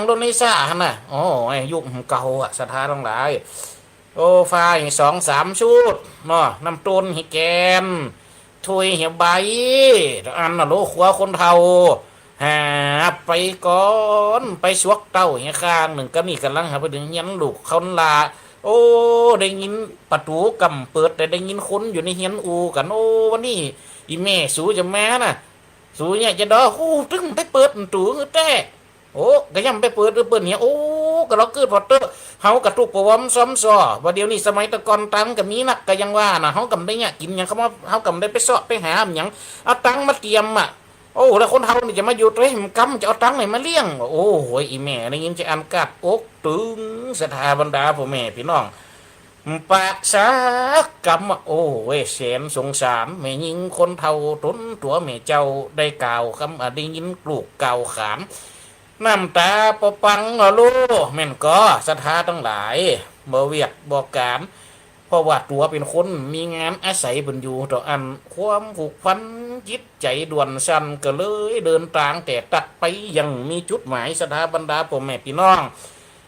โดนนิสาน่ะโอ้ยยุคเก่าอ่ะสถานทั้งหลายโอ้ฟ้าอย่าง2-3 ชุดเนาะน้ำต้นหิแกนถ้วยเหี่ยวใบอันน่ะโลขัวคนเฒ่าหาไปก่อนไปชวกเต้าเหี่ยข้างหนึ่งก็นี่กำลังหาไปถึงยันลูกเขาลาโอ้ได้ยินประตูกำเปิดแต่ได้ยินคนอยู่ในเฮียนอูกันโอ้วันนี้อีแม่สูจะแม่น่ะสูเนี่ยจะดอโอ้ตึ้งไปเปิดประตูแต่โอ้ก็ยังไปเปิดเปิดเนี่ยโอ้ก็เราเกิดพอเตอร์เฮากระตุกประวอมซ้อมซ้อว่าเดี๋ยวนี้สมัยตะกอนตังกับมีนักก็ยังว่าน่ะเฮากำได้เนี่ยกินยังเขามาเฮากำได้ไปเสาะไปหาอย่างเอาตังมาเตรียมอ่ะโอ้แล้วคนเฮานี่จะมาอยู่เลยมันกำจะเอาตังไหนมาเลี้ยงโอ้โหอีแม่ได้ยินจะอันกัดอกตึงสถาบรรดาพ่อแม่พี่น้องปากสากำโอ้เว้ยแสนสงสารแม่ยิงคนเฒ่าตุนตัวแม่เจ้าได้กล่าวคำได้ยินปลูกกล่าวขานน้ำตาปะปังลูแม่นก็ศรัทธาทั้งหลายบ่เวียกบ่การเพราะว่าตัวเป็นคนมีงานอาศัยบนอยู่ต่ออันความผูกพันจิตใจด่วนสั้นก็เลยเดินทางแต่ตัดไปยังมีจุดหมายศรัทธาบรรดาพ่อแม่พี่น้อง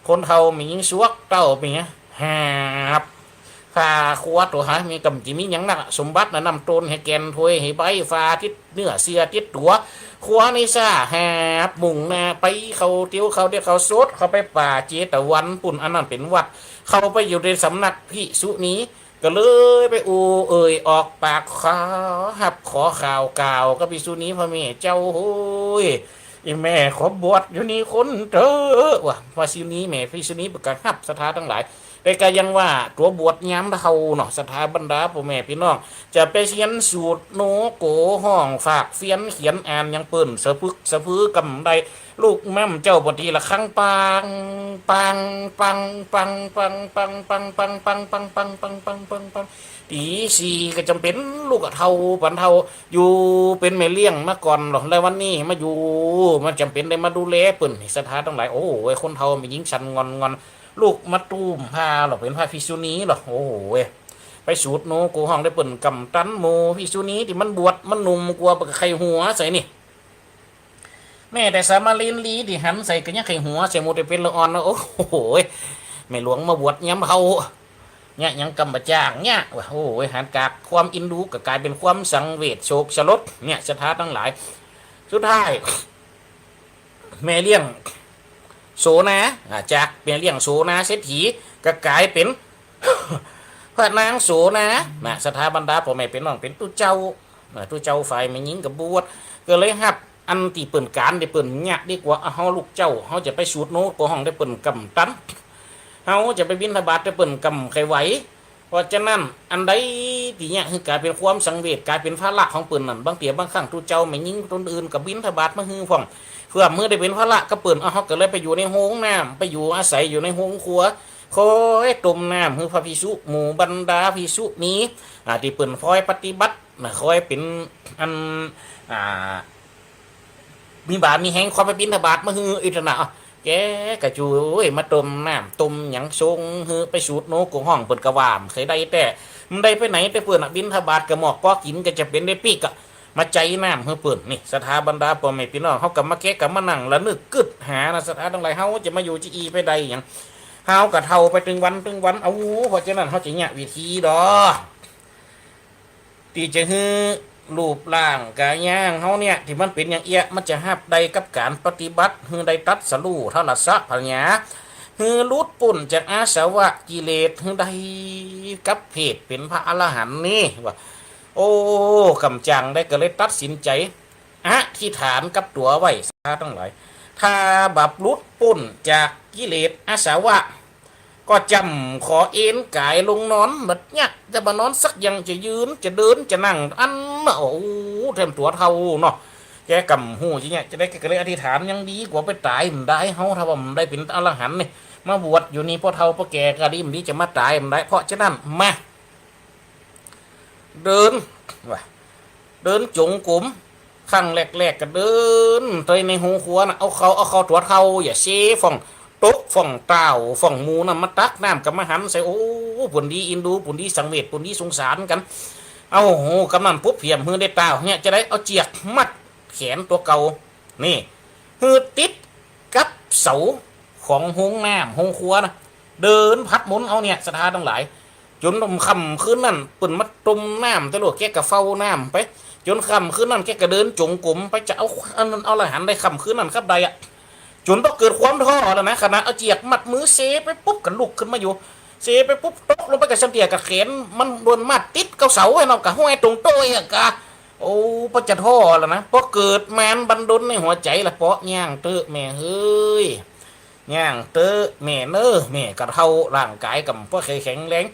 คนเฒ่ามียิงสวกเต้าเป็นไงหาบข้าขวดตัวหามีกำจิมีอย่างนักสมบัตินะนำต้นให้แกนถวยให้ใบฟ้าทิศเนื้อเสียทิศตัวขวาในซ่าแหบมุ่งหน้าไปเขาเตี้ยวเขาเดี๋ยวเขาโซดเขาไปป่าเจตวันปุ่นอันนั้นเป็นวัดเขาไปอยู่ในสำนักพิสุนี้ก็เลยไปอูเอ่ยออกปากขอหับขอข่าวกล่าวก็พิสุนี้พระเมเจ้าโอ้ยอีแม่ขอบวชอยู่นี่คนเถอะว่ะพระสินี้แม่พิสุนี้ประกาศหับสถาทั้งหลายแต่ก็ยังว่าตัวบวชย้ำเท่าเนาะสถาบรรดาพ่อแม่พี่น้องจะไปเขียนสูตรโนโกห้องฝากเฟียนเขียนอ่านยังเปิ่นสะพึกสะพื้กำไดลูกแม่มเจ้าปฏิละครั้งปังปังปังปังปังปังปังปังปังปังปังปังปังปังปังตีสี่ก็จำเป็นลูกเท่าปันเท่าอยู่เป็นแม่เลี้ยงมาก่อนหรอกแล้ววันนี้มาอยู่มันจำเป็นได้มาดูแลเปิ่นสถาทั้งหลายโอ้โหคนเท่ามียิงชันงอนงอนลูกมาตูมพาหรอเป็นพาพิษุนีหรอโอ้โหไปสูดโนกูห้องได้เปิ่นกำตันโมพิษุนีที่มันบวชมันหนุ่มกลัวไข่หัวใส่นี่แม่แต่สามาลินลีที่หันใส่กันยังไข่หัวใส่โมเดเป็นละอ่อนนะโอ้โหแม่หลวงมาบวชย้ำเขาเนี่ยยังกำบะจ้างเนี่ยโอ้โหหันกากความอินดูก็กลายเป็นความสังเวชโศกสลดเนี่ยสถานทั้งหลายสุดท้ายแม่เลี้ยงโสนาจากเป็นเลี้ยงโสนาเศรษฐีก็กลายเป็นพระนางโสนาสถาบรรดาพ่อแม่เป็นน้องเป็นตู้เจ้าตู้เจ้าฝ่ายไม่ยิงกับบวชก็เลยฮับอันที่เปิ่นการได้เปิ่นเนี่ยดีกว่าเฮาลูกเจ้าเฮาจะไปสูดโน้ก็ห้องได้เปิ่นกำตันเฮาจะไปบิณฑบาตได้เปิ่นกำไขไหวเพราะฉะนั้นอันใดที่เนี่ยคือกลายเป็นความสังเวชกลายเป็นภาระของเปิ่นนั่นบางเตียบางครั้งตู้เจ้าไม่ยิงตนอื่นกับบิณฑบาตมาฮือพ่องเพื่อเมื่อได้เป็นพระละก็เปิ่นเขาก็เลยไปอยู่ในห้องน้ำไปอยู่อาศัยอยู่ในห้องครัวคอยต้มน้ำคือพระภิกษุหมู่บรรดาภิกษุนี้ที่เปิ่นคอยปฏิบัติคอยเป็นอันมีบามีแห้งความไปบิณฑบาตมาฮืออิจนาแกกระจูมาต้มน้ำต้มหยังชงฮือไปสูดโนกุห้องเปิ่นกระวามเคยได้แต่มันได้ไปไหนแต่เปิ่นบิณฑบาตกระหมอกก็กินก็จะเป็นได้ปีกอะมาใจน้ำเพื่อเปิดนี่สถาบรรดาพ่อแม่พี่น้องเขากับมาแก้กับมานั่งแล้วนึกกึดหาสถาทั้งหลายเขาจะมาอยู่จีอีไปใดอย่างเขากับเท่าไปถึงวันเอาเพราะฉะนั้นเขาจะเนี่ยวิธีดอที่จะฮือรูปร่างกายย่างเขาเนี่ยที่มันเป็นอย่างเอี้ยมันจะหับใดกับการปฏิบัติฮือใดตัดสลู่เท่าละสะพัญญาฮือลุดปุ่นจากอาสวะกิเลสฮือใดกับเพศเป็นพระอรหันต์นี่ว่าโอ้คำจังได้ก็เลยตัดสินใจที่ฐานกับตัวไว้ซาทั้งหลายถ้าบับลุดปุ่นจากกิเลสอาสาวะก็จำขอเอ็นกายลงนอนแบบเนี้ยจะมานอนสักยังจะยืนจะเดินจะนั่งอันโอ้เต็มตัวเท่าเนาะแกกำหูจีเนี่ยจะได้ก็เลยอธิษฐานยังดีกว่าไปตายมันได้เฮาถ้าว่ามันได้เป็นอรหันต์นี่มาบวชอยู่นี่พ่อเท่าพ่อแก่ก็ดีมันดีจะมาตายมันได้เพราะฉะนั้นมาเดินว่ะเดินจงกรมขั้งแรกๆก็เดินไปในหูขัวนะเอาเขาตัวเท่าอย่าเชฟ่องตกฟ่องเต่าฟ่องมูนะมาตักน้ำกับมาหันใส่โอ้ปุ่นดีอินดูปุ่นดีสังเวชปุ่นดีสงสารกันเอาโหกำนันปุ๊บเพียมมือได้เต่าเนี่ยจะได้เอาเจียกมัดแขนตัวเก่านี่มือติดกับ เสาของห้องน้ำห้องครัวนะเดินพัดหมุนเอาเนี่ยศรัทธาทั้งหลายจนค่ำคืนนั่นเปิ่นมาต้มน้ำตลอดแกก็เฝ้าน้ำไปจนค่ำคืนนั่นแกก็เดินจงกรมไปจะเอาอันนั้นเอาอะไรหันได้ค่ำคืนนั่นครับใดอะจนต้องเกิดความท้อแล้วนะขณะเอาเจียกมัดมือเซไปปุ๊บกันลุกขึ้นมาอยู่เซไปปุ๊บตกลงไปกับเสตียกับเขนมันโดนมัดติดเกาเสาไว้เนาะกับห้อยตรงโต้ยอะกะโอ้พอจะท้อแล้วนะพอเกิดแมนบันดลในหัวใจละเพาะย่างเตอะแม่เฮ้ยย่างเตอะแม่เนอแม่กระเท่าร่างกายกับพวกแข็งแรง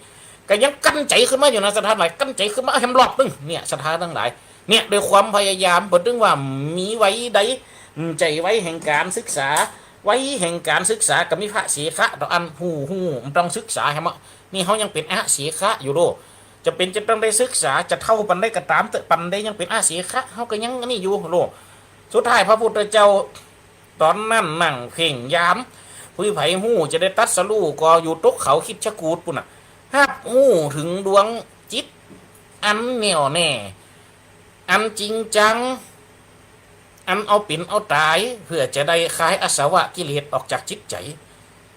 ก็ยังกั้นใจขึ้นมาอยู่นะสถานไหนกั้นใจขึ้นมาแฮมหลอดนึงเนี่ยสถานทั้งหลายเนี่ยด้วยความพยายามเปิดถึงว่ามีไว้ใดใจไว้แห่งการศึกษาไว้แห่งการศึกษากับมิพระเสีคะต่ออันหูมันต้องศึกษาแฮมะนี่เขายังเป็นอาเสีคะอยู่โดจะเป็นจะต้องได้ศึกษาจะเท่าปันได้กระตามเตปันได้ยังเป็นอาเสีคะเขาก็ยังนี่อยู่โลสุดท้ายพระพุทธเจ้าตอนนั้นนั่งเพ่งยามผู้ไผ่หูจะได้ตัดสรู้ก็อยู่ตกเขาคิดชะกูดปุ่นน่ะฮับหูถึงดวงจิตอันแน่วแน่อันจริงจังอันเอาปิ่นเอาตายเพื่อจะได้คลายอาสวะกิเลสออกจากจิตใจ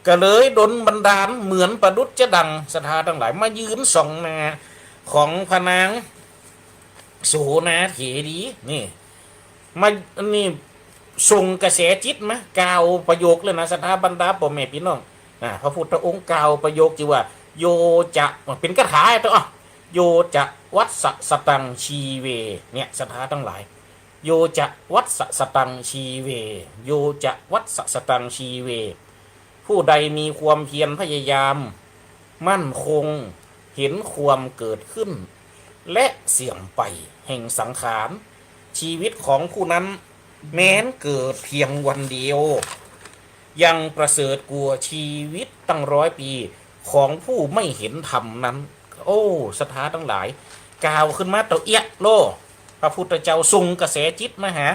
ก็เลยดลบันดาลเหมือนประดุจจะดังศรัทธาทั้งหลายมายืนส่องนาของพนางโสนาเถรีนี่มานี่ส่งกระแสจิตมากล่าวประโยคเลยนะศรัทธาบรรดาพ่อแม่พี่น้องพระพุทธองค์กล่าวประโยคที่ว่าโยจะเป็นคาถาตัวโยจะวัดสตังชีเวเนี่ยศรัทธาทั้งหลายโยจะวัดสตังชีเวโยจะวัดสตังชีเวผู้ใดมีความเพียรพยายามมั่นคงเห็นความเกิดขึ้นและเสื่อมไปแห่งสังขารชีวิตของผู้นั้นแม้นเกิดเพียงวันเดียวยังประเสริฐกว่าชีวิตตั้ง100 ปีของผู้ไม่เห็นธรรมนั้นโอ้ศรัทธาทั้งหลายกล่าวขึ้นมาตัวเอียโลพระพุทธเจ้าทรงกระแสจิตมาหา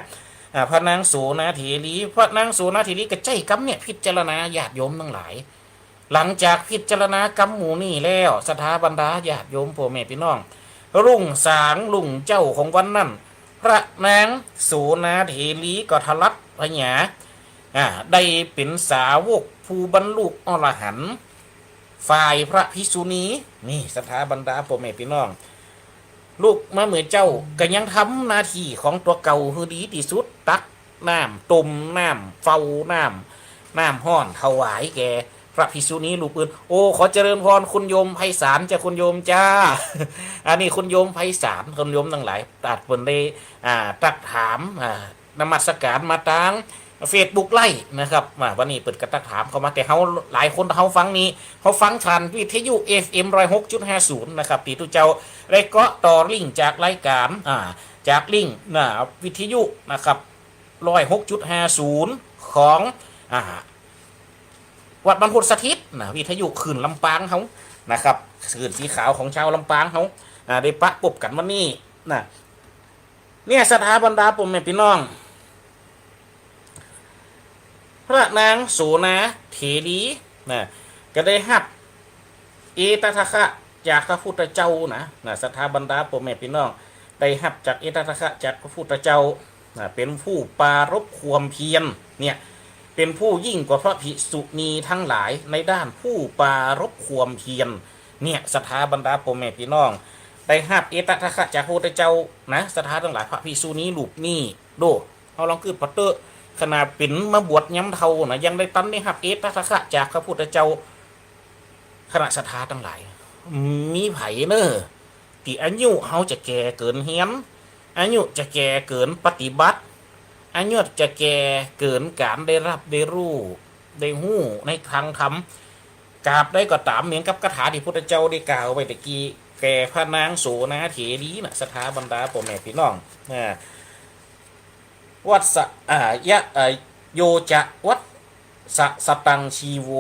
พระนางโสนาเถรีพระนางโสนาเถรีก็ใจกำเนี่ยพิจารณาญาติโยมทั้งหลายหลังจากพิจารณากรรมหมู่นี่แล้วศรัทธาบรรดาญาติโยมพ่อแม่พี่น้องรุ่งสางรุ่งเจ้าของวันนั้นพระนางโสนาเถรีก็ทลักพญาได้เป็นสาวกผู้บรรลุอรหันต์ฝ่ายพระภิกษุณีนี่ศรัทธาบรรดาพ่อแม่พี่น้องลูกมาเหมือนเจ้าก็ยังทำหน้าที่ของตัวเก่าคือดีที่สุดตักน้ำต้มน้ำเฝ้าน้ำห้อนถวายแกพระภิกษุณีลูกปืนโอ้ขอเจริญพรคุณโยมไพศาลจ้ะคุณโยมจ้าอันนี้คุณโยมไพศาลคุณโยมทั้งหลายตัดผลได้ตักถามนมัสการมาตั้งเฟซบุ๊กไล่นะครับวันนี้เปิดกระตักถามเขามาแต่เขาหลายคนเขาฟังนี้เขาฟังทานวิทยุ FM 106.50นะครับที่ทุกเจ้าได้เกาะต่อลิงก์จากรายการจากลิงก์วิทยุนะครับ106.50ของวัดบรรพตสถิตวิทยุขึ้นลำปางเขานะครับขึ้นสีขาวของชาวลำปางเขาได้ปะปบกันวันนี้เนี่ยสถาบรรดาผมแม่พี่น้องพระนางโสนาเถรีก็ได้หับเอตทัคคะจากพระพุทธเจ้าสถาบรรดาพ่อแม่พี่น้องได้หับจากเอตทัคคะจากพระพุทธเจ้าเป็นผู้ปรารภความเพียรเนี่ยเป็นผู้ยิ่งกว่าพระภิกษุณีทั้งหลายในด้านผู้ปรารภความเพียรเนี่ยสถาบรรดาพ่อแม่พี่น้องได้หับเอตทัคคะจากพระพุทธเจ้าสถาทั้งหลายพระภิกษุณีลูกนี่โดเอาลองคือปัตเตอร์ขณะปิ่นมาบวชย้ำเท่ายังได้ตั้นได้หับเอตทัคคะจากพระพุทธเจ้าขณะศรัทธาทั้งหลายมีไผเนอที่อายุเขาจะแก่เกินเฮียนอายุจะแก่เกินปฏิบัติอายุจะแก่เกินการได้รับได้รู้ได้หู้ในทางธรรมกราบได้ก็ตามเหมือนกับคาถาที่พุทธเจ้าได้กล่าวไว้ตะกี้แก่พระนางโสนาเถรีศรัทธาบรรดาพ่อแม่พี่น้องวัดโยจะวัดสตังชีโว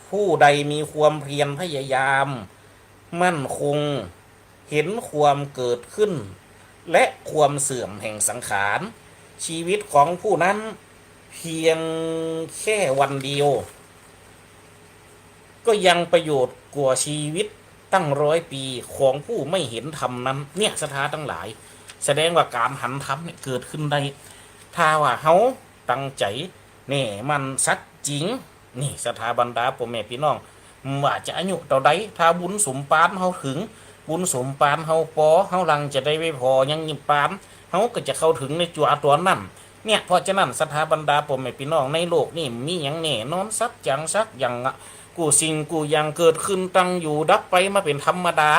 ผู้ใดมีความเพียรพยายามมั่นคงเห็นความเกิดขึ้นและความเสื่อมแห่งสังขารชีวิตของผู้นั้นเพียงแค่วันเดียวก็ยังประโยชน์กว่าชีวิตตั้ง100 ปีของผู้ไม่เห็นธรรมนั้นเนี่ยศรัทธาทั้งหลายแสดงว่าการหันธรรมเนี่ยเกิดขึ้นได้ถ้าว่าเขาตั้งใจ นี่มันสักจริงนี่สถาบันดาพ่อแม่พี่น้องว่าจะอายุเท่าใดถ้าบุญสมปานเฮาถึงบุญสมปานเฮาปอเฮาลังจะได้ไม่พอยังยิบปานเฮาก็จะเข้าถึงในจัวตัวนั้นเนี่ยเพราะฉะนั้นสถาบันดาพ่อแม่พี่น้องในโลกนี่มีหยังแน่นอนสักอย่างกูสิ่งกูยังเกิดขึ้นตั้งอยู่ดับไปมาเป็นธรรมดา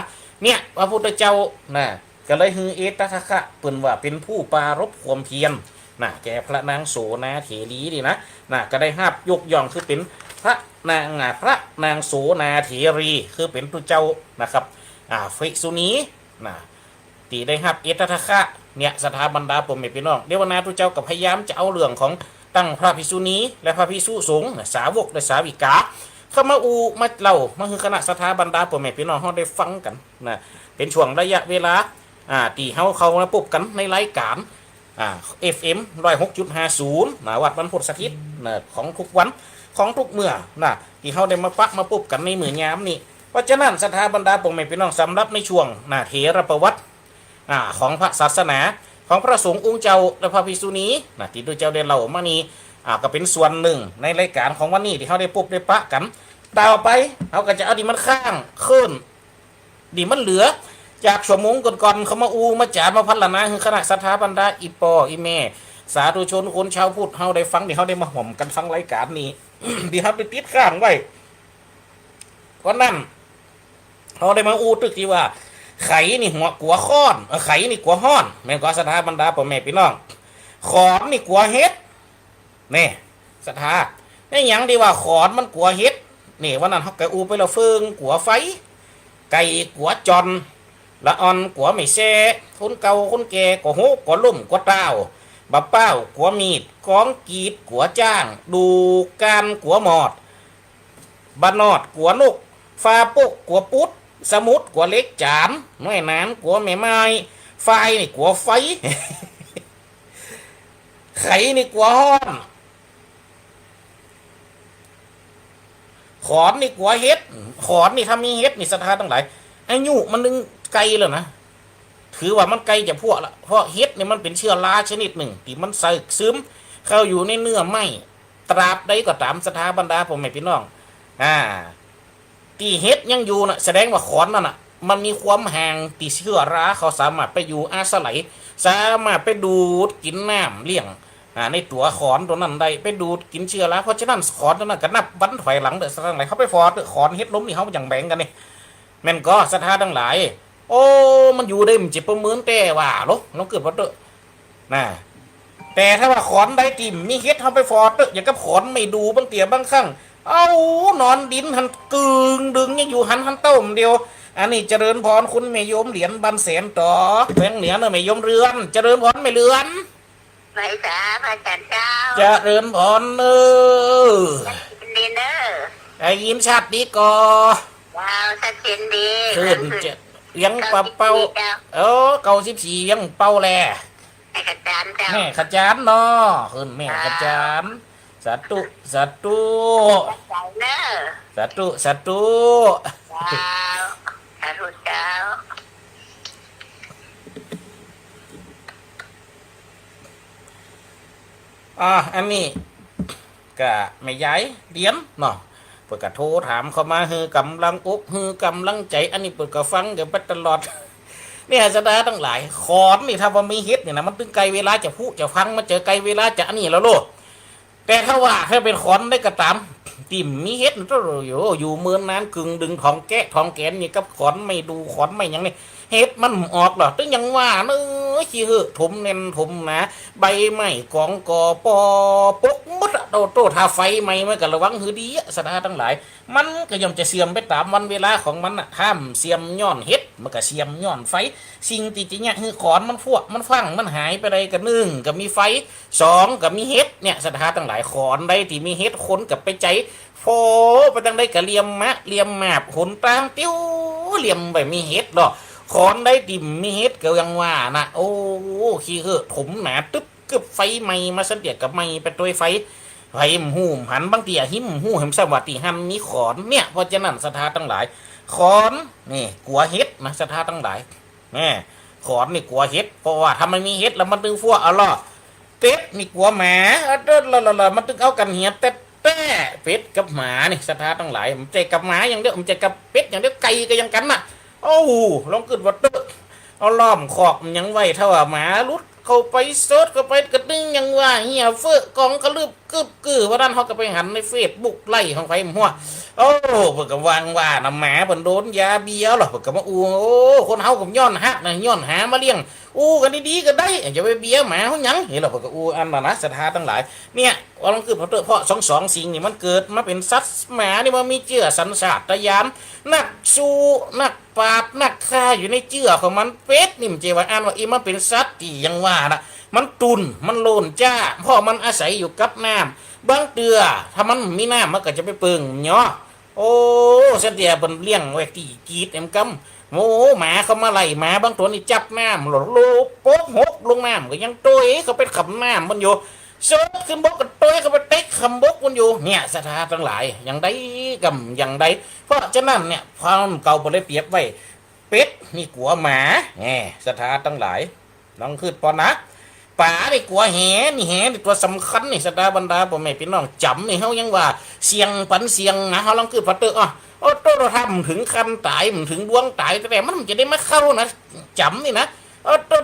เนี่ยพระพุทธเจ้านะก็เลยฮือเอตทัคคะเปิ่นว่าเป็นผู้ปรารภความเพียรนะแก่พระนางโสนาเถรีนี่นะก็ได้ห้าบยกย่องคือเป็นพระนางโสนาเถรีคือเป็นผู้เจ้านะครับภิกษุณีนะตีได้ห้าบเอตทัคคะเนี่ยสถาบันดาพ่อแม่พี่น้องเดวนาผู้เจ้าก็พยายามจะเอาเรื่องของตั้งพระภิกษุณีและพระภิกษุสงฆ์สาวกและสาวิกาเข้ามามาเล่ามาคือคณะสถาบันดาพ่อแม่พี่น้องเขาได้ฟังกันนะเป็นช่วงระยะเวลาตีเขามาปุ๊บกันในรายการFM 106.50นะวัดวันพุธสถิตนะของทุกวันของทุกเมื่อนะที่เขาได้มาปักมาปุ๊บกันในมือยามนี่เพราะฉะนั้นสถาบันดาพ่อแม่พี่น้องสำหรับในช่วงเถรประวัติของพระศาสนาของพระสงฆ์องค์เจ้าและพระภิกษุณีที่ด้วยเจ้าได้เล่ามานี้ก็เป็นส่วนหนึ่งในรายการของวันนี้ที่เขาได้ปุ๊บได้ปะกันต่อไปเขาก็จะเอาดีมันข้างขึ้นดีมันเหลือจากชั่วโมงก่อนๆเขามามาจามาพัฒนาคือคณะสถาบันดาอีปออีเมสาธุชนคนชาวพุทธเขาได้ฟังที่เขาได้มาห่มกันฟังรายการนี้ ดีครับไปติดข้างไว้เพราะนั่นเขาได้มาตึกที่ว่าไข่นี่หัวกัวค้อนไข่นี่กัวห้อนแม่นก็สถาบันดาพ่อแม่พี่น้องขอนนี่กัวเฮ็ดนี่สถานี่ยังดีว่าขอนมันกัวเฮ็ดนี่วันนั้นเขาไก่ไปเราเฟิงกัวไฟไก่กัวจอนละอ่อนกัวไม่แซ่คนเก่าคนแก่กัวโหกัวลุ่มกัวเต้าบะเป้ากัวมีดก้องกีดกัวจ้างดูการกัวหมอดบานอดกัวนกฟ้าปุกกัวปุ๊ดสมุดกัวเล็กจานน้อยน้ำกัวแม่ไม้ไฟนี่กัวไฟ ไข่นี่กัวห้อนขอนนี่กัวเฮ็ดขอนนี่ถ้ามีเฮ็ดนี่สถานทั้งหลายอายุมันนึงไกลแล้วนะถือว่ามันไกลจะพวกละเพราะเฮ็ดนี่มันเป็นเชื้อราชนิดหนึ่งที่มันซึกซึมเข้าอยู่ในเนื้อไม้ตราบใดก็ตามสถาบันดาพ่อแม่พี่น้องที่เฮ็ดยังอยู่แสดงว่าขอนนั่นมันมีความห่างตีเชื้อราเขาสามารถไปอยู่อาศัยสามารถไปดูดกินน้ำเลี้ยงในตัวขอนตัวนั้นได้ไปดูดกินเชื้อราเพราะฉะนั้นขอนตัวนั้นก็นับวันถอยหลังเด้อสักไหนเขาไปฟอดขอนเฮ็ดล้มนี่เขาอย่างแบ่งกันนี่แม่นก็สถาทั้งหลายโอ้มันอยู่ได้มันจิประเมินแต่ว่าลองเกิดว่าเด้อแต่ถ้าว่าขอนได้ติ่มมีเฮ็ดเขาไปฟอดอย่างกับขอนไม่ดูบางเตี่ยบางครั้งเอานอนดินหันกึ่งดึงยังอยู่หันต้มเดียวอันนี้เจริญพรคุณแม่ยมเหรียญบันแสนต่อแบงเหนือเนอะแม่ยมเรือนเจริญพรไม่เรือนไหนจ้าพระอาจารย์เจ้าเจริญพรดีเนอไอ้ยินชัดดีก่อว้าวชัดเจนดีขึ้นจะยังเป่าเก่า14ยังเป่าแลแม่ขจานเจ้าแม่ขจานเนาะขึ้นแม่ขจานสาธุสาธุสาธุสาธุว้าวสาธุเจ้าอันนี้ก็ไม่ย้ายเดียนเนาะเปิดกระโทรถามเขามาฮือกำลังอกฮือกำลังใจอันนี้เปิดกระฟังเดี๋ยวไปตลอดเนี่ยจะได้ทั้งหลายขอนนี่ถ้าว่ามีเฮ็ดเนี่ยนะมันตึงไกลเวลาจะพูดจะฟังมาเจอไกลเวลาจะอันนี้แล้วโลดแต่ถ้าว่าถ้าเป็นขอนได้กระตามติ่มมีเฮ็ดก็อยู่เมืองนั้นกึ่งดึงทองแกะทองแกนนี่กับขอนไม่ดูขอนไม่ยังนี่เฮ็ดมันออกหรอตึงยังว่าเนื้อขี้เหอะถมเน้นถมนะใบไม้กองกอปอปกมดโตทาไฟไม้มันก็ระวังหือดีสถาทั้งหลายมันก็ย่อมจะเสื่อมไปตามวันเวลาของมันห้ามเสื่อมย้อนเฮ็ดมันก็เสื่อมย้อนไฟสิ่งที่จริงเนี่ยคือขอนมันพวกมันฟังมันหายไปได้กันหนึ่งกับมีไฟ2กับมีเฮ็ดเนี่ยสถาทั้งหลายขอนได้ที่มีเฮ็ดคนกับไปใจโฟไปตั้งได้กับเหลี่ยมมะเหลี่ยมแมบขนตามติ้วเหลี่ยมแบบมีเฮ็ดหรอขอนได้ติ่มมีเฮ็ดเกี่ยวยังว่านะโอ้ขี้เหอะถมหนาตึ๊บกึบไฟไหม้มาเสด็จกับไหม้ไปตัวไฟหูมหันบางทีหิมหูเห็นสวัสดิหันมีขอนเนี่ยเพราะฉะนั้นสถาทั้งหลายขอนนี่กัวเฮ็ดนะสถาทั้งหลายแม่ขอนนี่กัวเฮ็ดเพราะว่าถ้ามันมีเฮ็ดแล้วมันดึงฟัวเอาล่ะ เป็ดนี่กลัวหมาเด้อละมันตึงเอากันเหียแต่เป็ดกับหมานี่ศรัทธาทั้งหลายมันใจกับหมาอย่างเดียวมันใจกับเป็ดอย่างเดียวไก่ก็ยังกันน่ะโอ้ลองขึ้นว่าเด้อเอาล้อมขอกมันยังไว้เท่าว่าหมาลุดเข้าไปเซิร์ชเข้าไปกระดึงยังว่าเหี่ยเฟ้อกองกระลืบกึบกือว่าด้านเขาก็ไปหันในเฟซบุ๊กไล่ของไฟหัวโอ้เพิ่นก็วางว่าน้ำหมาเพิ่นโดนยาเบี้ยวหรอเพิ่นก็มาอู้โอ้คนเฮากับย้อนฮักนะย้อนหามาเลี้ยงอู้กันดีๆก็ได้อย่าไปเบี้ยหมาเฮาหยังเห็นหรอเพิ่นก็อู้อันนั้นนะศรัทธาทั้งหลายเนี่ยว่าลองคือเพราะสองสิ่งนี่มันเกิดมาเป็นสัตว์หมานี่มันมีเจือสัญชาตญาณนักสู้นักปราบนักฆ่าอยู่ในเจือของมันเป็ดนี่มันจะว่าอ่านว่าอีมันเป็นสัตว์ที่ยังว่านะมันตุนมันโลนจ้าเพราะมันอาศัยอยู่กับน้ำบางเตือถ้ามันมีน้ำมันก็จะไปเปิงเนาะโอ้เสียเดียบนเลี้ยงไว้ตีกีดเอ็มกำโอ้หมาเขามาไล่หมาบางตัวนี่จับน้ำหลดโลโป๊กหกลงน้ำก็ยังตัวเขาไปขับน้ำมันอยู่เซิร์ฟขึ้นบกกันตัวเขาไปเต็กคำบกมันอยู่เนี่ยสถาทั้งหลายอย่างใดกับอย่างใดเพราะฉะนั้นเนี่ยความเก่าไปเลยเปรียบไว้เป็ดนี่กลัวหมาแง่สถาทั้งหลายลองขึ้นปอนะป่านี่กลัวแหนี่แหนี่ตัวสำคัญนี่สตาบรรดาพ่อแม่พี่น้องจำนี่เขายังว่าเสียงปันเสียงนะเขาลองคือพัตเตอร์โอ้ตัวเราทำถึงคันตายมันถึงดวงตายแต่มันจะได้มาเข้านะจำนี่นะโอ้ตัว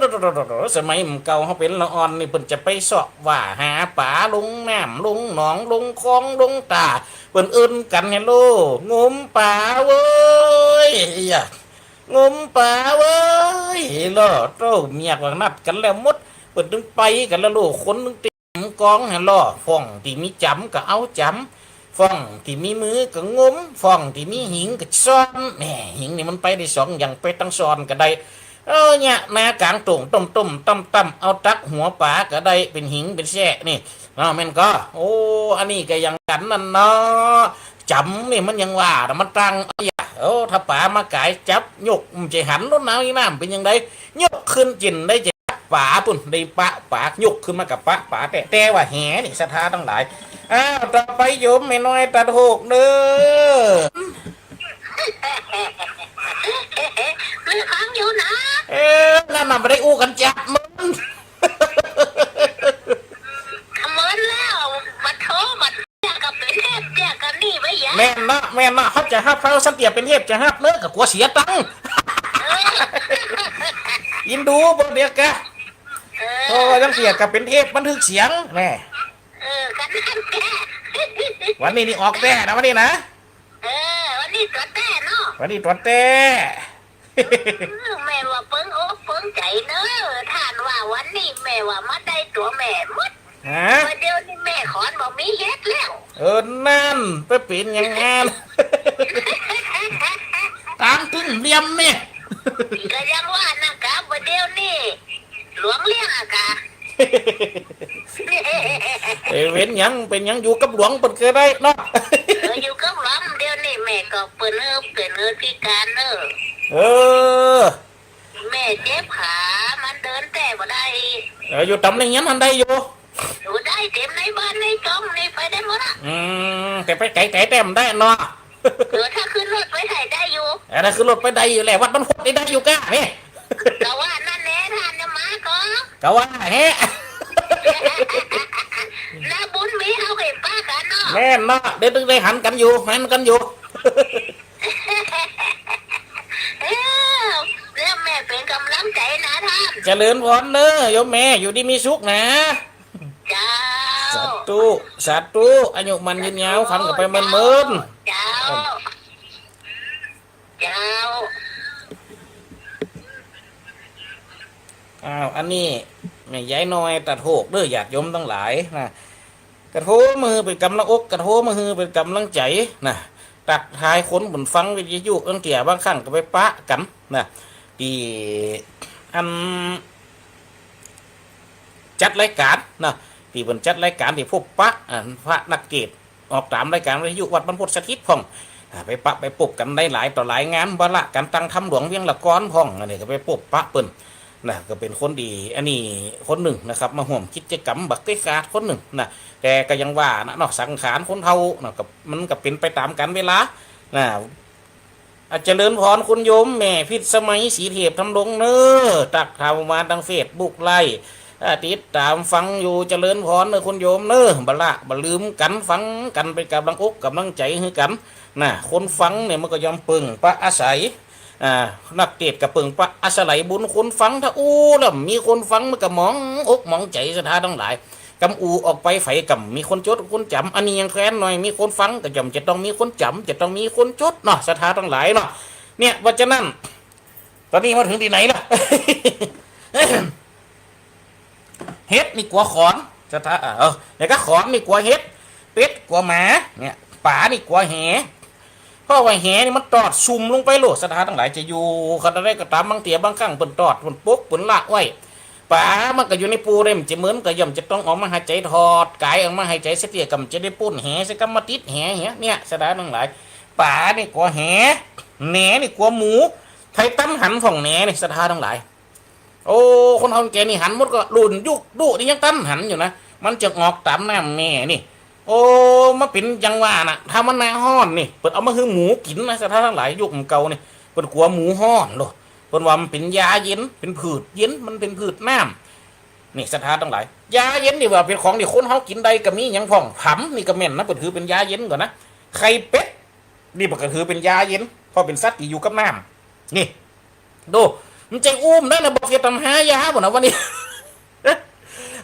สมัยมันเก่าเขาเป็นละอ่อนนี่เพิ่นจะไปสอบว่าหาป่าลงน้ำลงหนองลงคลองลงตาเพิ่นเอิ้นกันเฮลโลงมป่าเว้ยงมป่าเว้ยล่อโตเมียก็นัดกันแล้วมดเปิดดึงไปกันแล้วโลคนนึงติมกองให้ล่อฟ่องที่มีจำก็เอาจำฟ่องที่มีมือก็งมฟ่องที่มีหิงก็ซ้อนแหมหิงนี่มันไปได้สองอย่างไปตั้งซ้อนก็ได้เนี่ยนากลางตุ่งต้มตั้มเอาตักหัวป่าก็ได้เป็นหิงเป็นแช่นี่แม่นก็โอ้อันนี้ก็ยังกันนั่นเนาะจำนี่มันยังว่าแต่มันตั้งถ้าป่ามาไก่จับยกมันจะหันรถน้ำนี่น้ำเป็นยังไงยกขึ้นจินได้จะป่าปุ่นได้ปากยกขึ้นมากับป่าแต่ว่าแหนี่ศรัทธาทั้งหลายต่อไปโยมไม่น้อยตัดหกเด้อเรื่องค้างอยู่นะนั่นมันไม่ได้อู้กันจับมึงเหมือนแล้วมาโทรมาแจกกับเป็นเทพแจกกันนี่ไว้ยังแม่นนะเขาจะห้าพระสันเตียเป็นเทพจะห้าเลิกกับกลัวเสียตังค์ยินดูบนเดียกะโอ้ยังเสียกับเป็นเทพบันทึกเสียงแม่กันนั่นแกวันนี้นี่ออกแต่นะวันนี้นะวันนี้ตัวแต่เนาะวันนี้ตัวแต่แม่ว่าเปิ้งอกเปิ้งใจเนอะท่านว่าวันนี้แม่ว่ามาได้ตัวแม่มดเดี๋ยวนี้แม่ขอนบอกมีเฮ็ดแล้วนั่นไปเป็นอย่างงั้นตามถึงเรียมเนี่ยก็ยังว่านะครับว่าเดี๋ยวนี้หลวงเลี้ยงอะกะเว้นยังเป็นยังอยู่กับหลวงเป็นเคยได้เนาะอยู่กับหลวงเดี๋ยวนี้แม่ก็เปิ้นเป็นพิการแม่เจ็บขามันเดินแต่บ่ได้อยู่ตำแหน่งนั้นทันได้อยู่ได้เต็มในบ้านในช่องในไปได้หมดแต่ไปไกลแต้มได้เนาะถ้าขึ้นรถไปไหนได้อยู่ถ้าขึ้นรถไปได้อยู่แหละวัดมันหดได้อยู่ก้าเนี่ยก็ว่านั่นแหละท่านจะมาก็ว่าแฮะน้าบุญมีเอาไปป้ากันเนาะแม่เนาะเดี๋ยวตึงได้หันกันอยู่แล้วแม่เป็นกำลังใจนะท่านเจริญพรเนอะโยมแม่อยู่ดีมีสุขนะจ้าสาธุอายุมันยืนยาวขันกับไปเมินเจ้าอันนี้แม่ย้ายน้อยตัดโหกเด้อญาติโยมทั้งหลายนะกระโถมือเป็นกำลังอกกระโถมือเป็นกำลังใจนะตักทายคนบนฟังวิทยุตั้งแต่บางครั้งก็ไปปะกันนะดีอันจัดรายการนะที่บนจัดรายการที่พบปะพระนักเกตออกตามรายการวิทยุวัดบรรพตสถิตพ่องไปปะไปปบกันได้หลายต่อหลายงานบละการตั้งทำหลวงเวียงละก้อนพ่องอันนี้ก็ไปปบปะเปิ้นนะก็เป็นคนดีอันนี้คนหนึ่งนะครับมาห่วมกิจกรรมบักเกกาดคนหนึ่งนะแต่ก็ยังว่านะนอกสังขารคนเท่านะกับมันก็เป็นไปตามกันเวลานะอาจจะเลินพรคุณโยมแม่พิษสมัยสีเทพทำลงเนอตักทำมาดังเฟซบุ๊กไล่ ติดตามฟังอยู่เจริญพรเนอคุณโยมเนอบละบลืมกันฟังกันไปกับลังอกกับลังใจให้กันนะคนฟังเนี่ยมันก็ยอมปึงปะอาศัยนักเทศกับปึงปะอาศัยบุญคนฟังถ้าแล้วมีคนฟังมันก็มองอกมองใจศรัทธาทั้งหลายกำอูออกไปไฟกำมีคนจดคนจำอันนี้ยังแค้นหน่อยมีคนฟังก็จำจะต้องมีคนจำจะต้องมีคนจดเนาะศรัทธาทั้งหลายเนาะเนี่ยว่าจะนั่นตอนนี้มาถึงที่ไหนล่ะ เฮ็ดนี่กลัวขอนศรัทธาแล้วก็ขอนนี่กลัวเฮ็ดเป็ดกลัวหมาเนี่ยป่านี่กลัวแหเพราะว่าแหนี่มันตอดซุ่มลงไปโลดศรัทธาทั้งหลายจะอยู่ขนาดใดก็ตามบางเตียบางครั้งเปิ่นตอดเปิ่นปุ๊กเปิ่นละไว้ป่ามันก็อยู่ในปูเร่มจะเหมือนก็ย่อมจะต้องออกมาหายใจถอดกายออกมาหายใจเสียเตียกำจะได้ปุ้นแหสกำมาติดแหเนี่ยศรัทธาทั้งหลายป่านี่กลัวแหแหนนี่กลัวหมูไทยตั้มหันฝั่งแหนนี่ศรัทธาทั้งหลายโอ้คนเฮาแกนี่หันหมดก็รุ่นยุกดุนี่ยังตั้มหันอยู่นะมันจะออกตามน้ำแม่นี่โอ้มาเป็นจังว่าน่ะถ้ามันนาห้อนนี่เปิดเอามาคือหมูกินนะศรัทธาทั้งหลายยุคเก่านี่เปิดกลัวหมูห้อนโลเปิดว่ามันเป็นยาเย็นเป็นผืดเย็นมันเป็นผืดน้ำนี่ศรัทธาทั้งหลายยาเย็นนี่ว่าเป็นของที่คนเฮากินได้ก็มีหยังพ่องผำนี่ก็แม่นนะเปิดถือเป็นยาเย็นก่อนนะไข่เป็ดนี่ก็ถือเป็นยาเย็นเพราะเป็นสัตว์ที่อยู่กับน้ำนี่ดูมันใจอุ้มได้นะบอกเฮ็ดทำหายาบ่นะวันนี้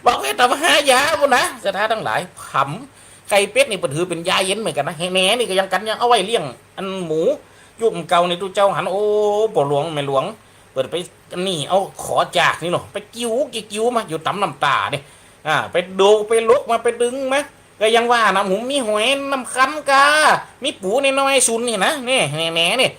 บอกเฮ็ดทำหายาบ่นะศรัทธาทั้งหลายผำไก่เป็ดนี่เปิดถือเป็นยาเย็นเหมือนกันนะแหนนี่ก็ยังกันยังเอาไว้เลี้ยงอันหมูยุคเก่านี่ตู้เจ้าหันโอ้ปหลวงแม่หลวงเปิดไปนี่เอาขอจากนี่เนาะไปกิ้วมาอยู่ตำน้ำตาเนี่ยไปดูไปลุกมาไปดึงมาก็ยังว่านะผมมีหอยน้ำคันกามีปูในน้อยซุนนี่นะนี่แหนนี่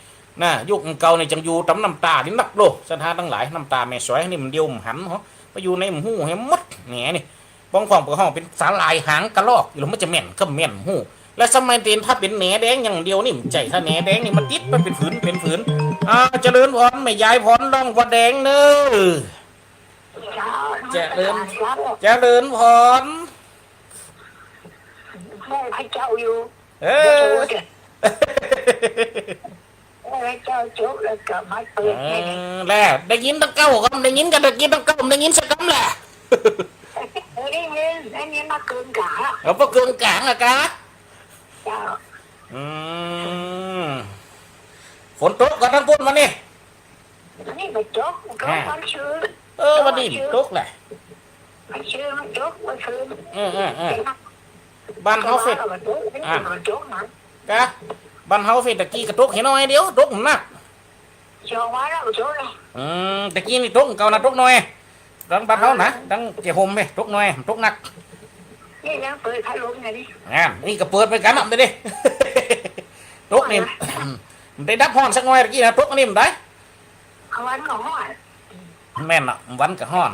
นะยุคเก่านี่จังอยู่ตำน้ำตานี่นักโลศรัทธาทั้งหลายน้ำตาแม่สวยนี่มันเดียวมันหันเหรอไปอยู่ในหูให้มดแหนนี่ป้องของเปิดห้องเป็นสาลายหางกระลอกอยู่มันจะแม่นก็แม่นหูและสมัยเตียนถ้าเป็นแหนแดงอย่างเดียวนี่มันใจถ้าแหนแดงนี่มันติดมันเป็นผืนเจริญพรไม่ยายพรร่องวัดแดงเนอเจริญพรแม่พระเจ้าอยู่พระเจ้าจุกแล้วก็มาเปิดแล้วได้ยินตั้งเก้าคำได้ยินกันได้ยินตั้งเก้าได้ยินสักคำแหละได้ยินมาเกินกะเอาพวกเกินกลางอะกะฝนตกกันทั้งปุ่นมานี่นี่มันตกก็มันชื้นวันนี้ตกแหละมันชื้นมันตกมันชื้นบ้านเฮาเฟดกะบ้านเฮาเฟดตะกี้กระตกเห็นน้อยเดียวตกหนักชอบว่าแล้วโจ้เลยตะกี้นี่ตกเก่านะตกน้อยดังบ้านเฮานะดังเจ้าห่มไหมตกน้อยตกหนักนี่ยังเปิดพัดลมไงดินี่ก็เปิดไปกันอ่ะดิตกนี่ได้ดับห้อนสักหน่อยตะกี้นะตกนี่มันได้วันก็ห้อนแม่นอ่ะวันก็ห้อน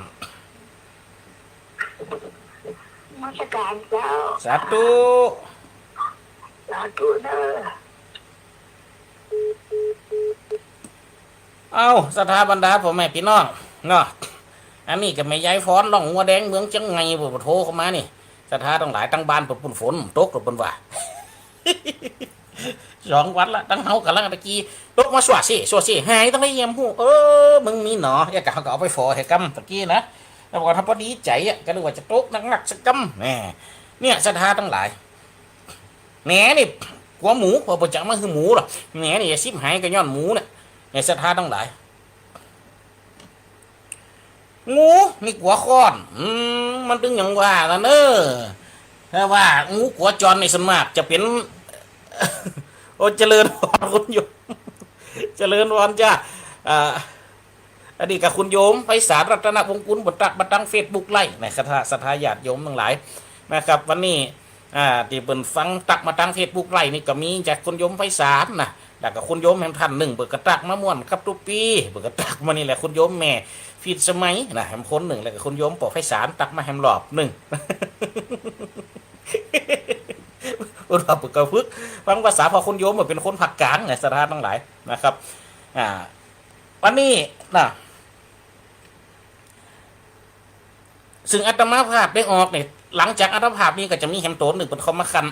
มาสการเจ้าสาธุเด้อเอาสถาบรรดาผมแม่พี่น้องเนาะอันนี้ก็ไม่ย้ายฟ้อนล่องหัวแดงเมืองจังไงบ่โทรเข้ามานี่สถาต้องหลายตั้งบ้านปุ่นฝนตกหรือปุ่นว่า2 วันละตั้งเฮากันแล้วตะกี้ตกมาสวดสิหายตั้งได้เยี่ยมหูมึงมีหนออย่าเขาก็เอาไปฝอให้กำตะกี้นะแล้วก็ทำพอดีใจอ่ะก็นึกว่าจะตกหนักสักกำเนี่ยสถาตั้งหลายแหนนี่กลัวหมูพอประจักษ์มันคือหมูหรอแหนนี่อย่าซิบหายก็ย้อนหมูเนี่ยสถาตั้งหลายงูนี่กัวค้อนมันตึงอย่างว่าละเนอถ้าว่างูกัวจรในสมากจะเป็นโอ้เจริญพรคุณโยมเจริญพรจ้าอดีตกับคุณโยมไพศาลรัตนวงศ์กุลบัตรเฟซบุ๊กไล่ในคณะสัทธาญาติโยมทั้งหลายนะครับวันนี้ที่เปิดฟังตักมาตั้งเฟซบุ๊กไล่นี่ก็มีจากคุณโยมไพศาลนะแล้วก็คุณโยมแห่งท่านหนึ่งเปิดกระตักมะม่วนครับทุกปีเปิดกระตักมานี่แหละคุณโยมแม่ฟีดสมัยนะแฮมคนหนึ่งแล้วก็คุณโยมปอกไฟสารตักมาแฮมหลอบหนึ่งอุดมปึกกระพึกฟังภาษาพอคุณโยมเหมือนเป็นคนผักกลางไงสถานทั้งหลายนะครับวันนี้นะซึ่งอาตมาภาพได้ออกเนี่ยหลังจากอาตมาภาพนี้ก็จะมีแฮมโตนหนึ่งเป็นคอมมาคัน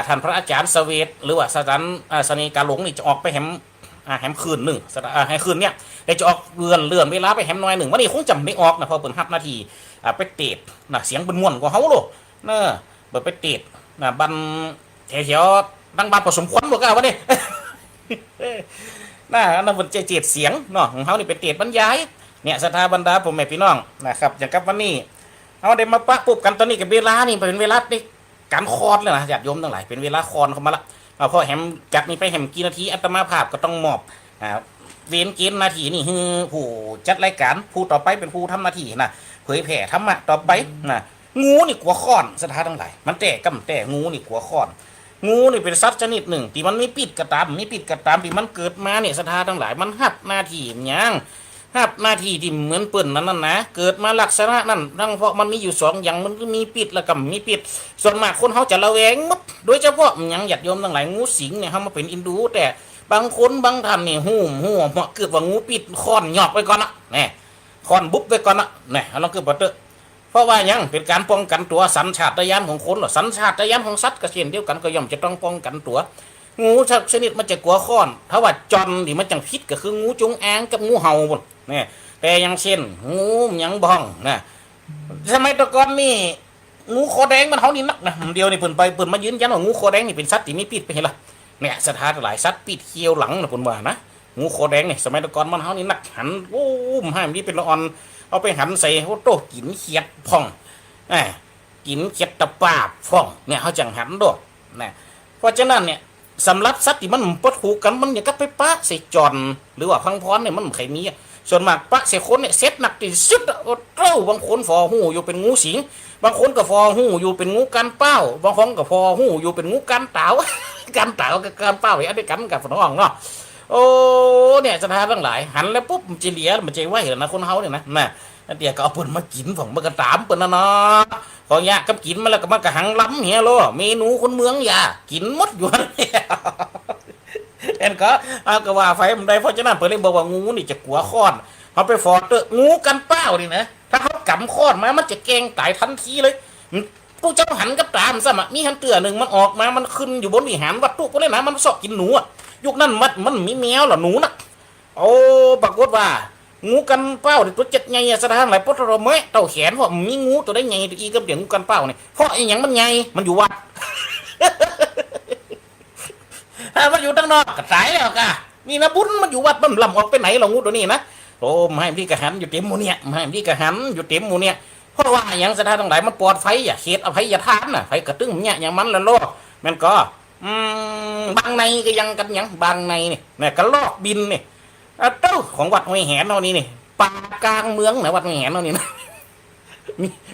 ท่านพระอาจารย์สเวตหรือว่าสถานสนีกาหลงนี่จะออกไปแฮม แฮมคืนหนึ่งให้คืนเนี่ยได้จะออกเลื่อนเวลาไปแฮมน้อยหนึ่งวันนี้คงจำไม่ออกนะพอเปิด5 นาทีไปเตะนะเสียงเป็นม่วนกว่าเขาโลเนอะเปิดไปเตะนะบันแถวดังบันผสมควันบอกกันวะนี่น่าอันนั้นเป็นเจตเสียงเนาะของเขานี่เป็นเตะบรรยายเนี่ยสถาบันดาผมแม่พี่น้องนะครับอย่างกับวันนี้เอาได้มาปะปุ๊บกันตอนนี้กับเวลานี่เป็นเวลาในการคอนเลยนะญาติโยมทั้งหลายเป็นเวลาคอนเข้ามาละพอแฮมจากนี้ไปแฮมกี่นาทีอัตมาภาพก็ต้องมอบเว้นเกณฑ์นาทีนี่คือผู้จัดรายการผู้ต่อไปเป็นผู้ทำหน้าที่นะเผยแผ่ธรรมะต่อไปนะงูนี่กลัวค้อนสถานทั้งหลายมันแต่งูนี่กลัวค้อนงูนี่เป็นสัตว์ชนิดหนึ่งที่มันไม่ปิดกระตามที่มันเกิดมาเนี่ยสถานทั้งหลายมันหับหน้าที่ยังหับหน้าที่ที่เหมือนเปิ่นนั่นนะเกิดมาลักษณะนั้นทั้งเพราะมันมีอยู่2อย่างมันก็มีปิดแล้วก็มีปิดส่วนมากคนเขาจะระแวงมัดโดยเฉพาะยังหยัดโยมทั้งหลายงูสิงเนี่ยเขามาเป็นอินดูแต่บางคนบางท่านนี่หูเหมาะเกิดว่างูปิดค้อนหยอกไปก่อนนะเนี่ยค้อนบุ๊บไปก่อนนะเนี่ยเราเกิดบัตเตอร์เพราะว่ายังเป็นการป้องกันตัวสัญชาตญาณของคนหรอสัญชาตญาณของสัตว์ก็เช่นเดียวกันก็ย่อมจะต้องป้องกันตัวงูชนิดมันจะกลัวค้อนถ้าว่าจอนที่มันจังพิษก็คืองูจงอางกับงูเห่าบนเนี่ยแต่ยังเช่นงูยังบ้องนะสมัยตะกอนนี่งูคอแดงมันเขานี่นักนะเดียวนี่เปิ่นมายืนยันว่างูคอแดงนี่เป็นสัตว์ที่มีพิษไปเห็นละเนี่ยสถานหลายสัตว์ปิดเคี้ยวหลังนะผมว่านะงูคอแดงเนี่ยสมัยตะกอนมันเขานี่นักหันโอ้มให้มันนี่เป็นละออนเอาไปหันใส่โอ้โตกินเขียดพ่องกินเขียดตะปาบพ่องเนี่ยเขาจังหันด้วยนะเพราะฉะนั้นเนี่ยสำหรับสัตว์ที่มันปะถูกันมันอย่างกับไปปะใส่จอนหรือว่าพังพรเนี่ยมันไข่มีส่วนมากปะใส่คนเนี่ยเซ็ตหนักที่สุดโอ้โตบางคนฟอหูอยู่เป็นงูสิงบางคนก็ฟอหูอยู่เป็นงูกันเป้าบางคนก็ฟอหูอยู่เป็นงูกันเต่ากันเต่ากับกันเป้าอย่างนี้กันกับฝนอ่องเนาะโอ้เนี่ยสถานทั้งหลายหันแล้วปุ๊บมันจะเหลียมันจะไหวเหรอนะคนเฮาเนี่ยนะเดี๋ยวก็เอาปืนมากินผมมันก็ตามปืนนะเนาะพอยากกับกินมาแล้วก็มันก็หังล้ำเฮียโลเมนูคนเมืองอย่ากินมดอยู่เนี่ยเอ็นก็ก็ว่าไฟมันได้เพราะฉะนั้นเปิดเลยบอกว่างูนี่จะกลัวค้อนเขาไปฟอดเตองูกันเป้านี่นะถ้าเขากำค้อนมามันจะแกงตายทันทีเลยผู้เจ้าหันกับตามซะมะมีหันเตือหนึ่งมันออกมามันขึ้นอยู่บนวิหารวัดตุกก็เลยนะมันสอบกินหนูอ่ะยุคนั้นมันมีแมวเหรอหนูนะโอ้ปรากฏว่างูกันเป้าตัวเจ็ดไงสถานไหนปทรมะเต่าแขนเพราะมีงูตัวได้ไงตัวอีกับเดี๋ยวงูกันเป้าเนี่ยเพราะไอ้ยังมันไงมันอยู่วัดถ้ามันอยู่ตั้งนอกก็ตายแล้วกะนี่นะบุญมันอยู่วัดมันลำออกไปไหนเรางูตัวนี้นะโอ้ไม่พี่กระหันอยู่เต็มหมูเนี่ยไม่พี่กระหันอยู่เต็มหมูเนี่ยเพราะว่าอย่างสถานทั้งหลายมันปลอดไฟอย่าเขตอภัยอย่าทานน่ะไฟกระตึ้งเนี่ยอย่างมันละโลกมันก็บางในก็ยังกันยังบางในเนี่ยกระลอกบินเนี่ยเต้าของวัดห้วยแหนเท่านี้นี่ป่ากลางเมืองนะวัดห้วยแหนเท่านี้นะ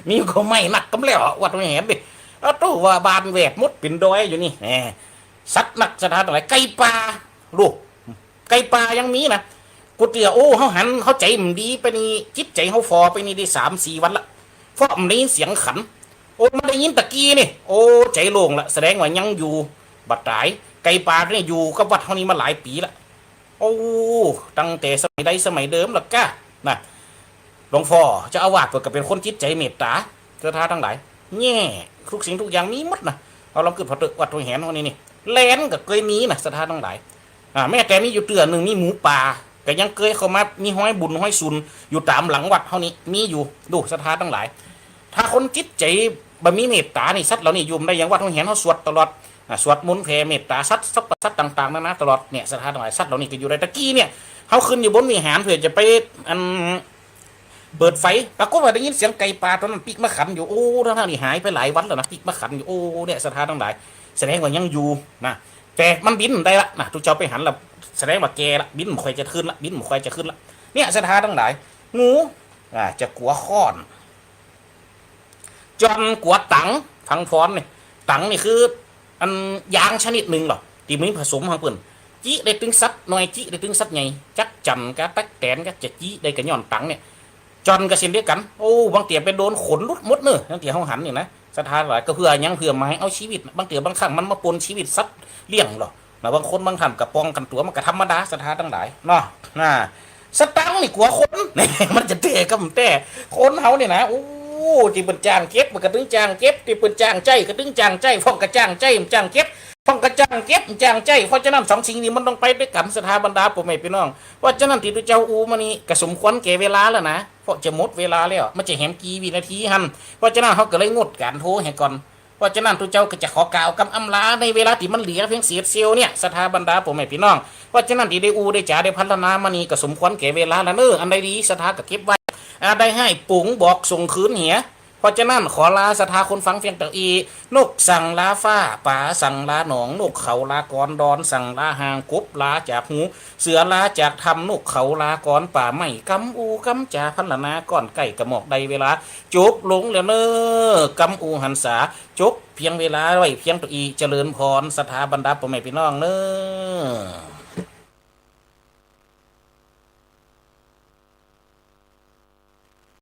มีก็ไม่หนักกำแล้ววัดห้วยแหนดิเต้าว่าบานแหวกมุดปิ่นดอยอยู่นี่สัตว์นักสถานอะไรไก่ปลาลูกไก่ปลายังมีนะกูเตียโอ้เขาหันเขาใจมันดีไปนี่จิตใจเขาฟอไปนี่ได้3-4 วันละเพราะมันได้ยินเสียงขันโอ้มันได้ยินตะกี้นี่โอ้ใจโล่งละแสดงว่ายังอยู่บัดตายไก่ปลาเนี่ยอยู่กับวัดเท่านี้มาหลายปีละโอ้ตั้งแต่สมัยใดสมัยเดิมละก้านะหลวงพ่อจะอาวาสก็เป็นคนจิตใจเมตตาเจ้าท่าทั้งหลายแง่ทุกสิ่งทุกอย่างมีหมดนะเอาลองเกิดพอตึกวัดตัวแหนเท่านี้นี่แลนก็เคยมีนะสถานทั้งหลายแม่แต่มีอยู่เตือนหนึ่งมีหมูป่าก็ยังเคยเข้ามามีห้อยบุญห้อยซุนอยู่ตามหลังวัดเท่านี้มีอยู่ดูสถานทั้งหลายถ้าคนจิตใจบะมีเมตตานี่สัตว์เหล่านี้ยุ่มได้อย่างวัดห้วยแหนเขาสวดตลอดสวดมนต์แผ่เมตตาสัตว์ต่างๆนะตลอดเนี่ยสถานทั้งหลายสัตว์เหล่านี้ก็อยู่ในตะกี้เนี่ยเขาขึ้นอยู่บนวิหารเพื่อจะไปเปิดไฟปรากฏว่าได้ยินเสียงไก่ปลาตอนนั้นปิกมาขันอยู่โอ้ท่านนี่หายไปหลายวันแล้วนะปิกมาขันอยู่โอ้เนี่ยสถานทั้งหลายแสดงว่ายังอยู่นะแต่มันบินได้ละนะทุกเจ้าไปหันละแสดงว่าแกละบินมันค่อยจะขึ้นละบินมันค่อยจะขึ้นละเนี่ยสถานทั้งหลายงูจะกลัวค้อนจอนกลัวตังฟังฟ้อนนี่ตังนี่คืออันยางชนิดหนึ่งหรอที่มีผสมของเปิ่นจี้ได้ตึงซัดหน่อยจี้ได้ตึงซัดไงจักจันกะตักแตนกะจะจี้ได้กะย่อนตังเนี่ยจอนก็เช่นเดียวกันโอ้บางเตี่ยไปโดนขนลุดมดเนอะบางเตี่ยเขาหันนี่นะสถานหลายก็เพื่อยังเพื่อมาให้เอาชีวิตบางเตี่ยบางครั้งมันมาปนชีวิตซัดเลี้ยงหรอนะบางคนบางท่านกับปองกันตัวมันก็ธรรมดาสถานทั้งหลายเนาะสตังนี่กลัวคนเนี่ยมันจะเตะก็มันแต่คนเขาเนี่ยนะโอ้ที่เป็นจ้างเก็บมันก็ตึงจ้างเก็บที่เป็นจ้างใจก็ตึงจ้างใจฟ้องกระจ้างใจมันจ้างเก็บฟ้องกระจ้างเก็บ ก็บจางใจเพราะฉะนั้นสองสิ่งนี้มันต้องไปด้วยกันสถาบรรดาพ่อแม่พี่น้องเพราะฉะนั้นที่ตัวเจ้าอูมานี่ก็สมควรแก่เวลาแล้วนะเพราะจะหมดเวลาแล้วมันจะแหมกี่วินาทีหันเพราะฉะนั้นเขาก็เลยงดการโทรให้ก่อนเพราะฉะนั้นตัวเจ้าก็จะขอกล่าวกับอำลาในเวลาที่มันเหลือเพียงเศษเสี้ยวเนี่ยสถาบรรดาพ่อแม่พี่น้องเพราะฉะนั้นที่ได้อูได้จ๋าได้พัฒนามานี่ก็สมควรแก่เวลาแล้วเนออันใดดีสถาก็เก็บไว้ได้ให้ปุ๋งบอกส่งคืนเหียเพราะฉะนั้นขอลาสถาคนฟังเพียงแต่อีนกสั่งลาฟ้าป่าสั่งลาหนองนกเขาลากรดอนสั่งลาหางกบลาจากหูเสือลาจากทำนกเขาลากรป่าไม่กำอูกำจ่าพันละนาก้อนไก่กระหมอกใดเวลาจบลงแล้วเนอกำอูหันษาจบเพียงเวลาไว้เพียงตัวอีเจริญพรสถาบรรดาพ่อแม่พี่น้องเนอ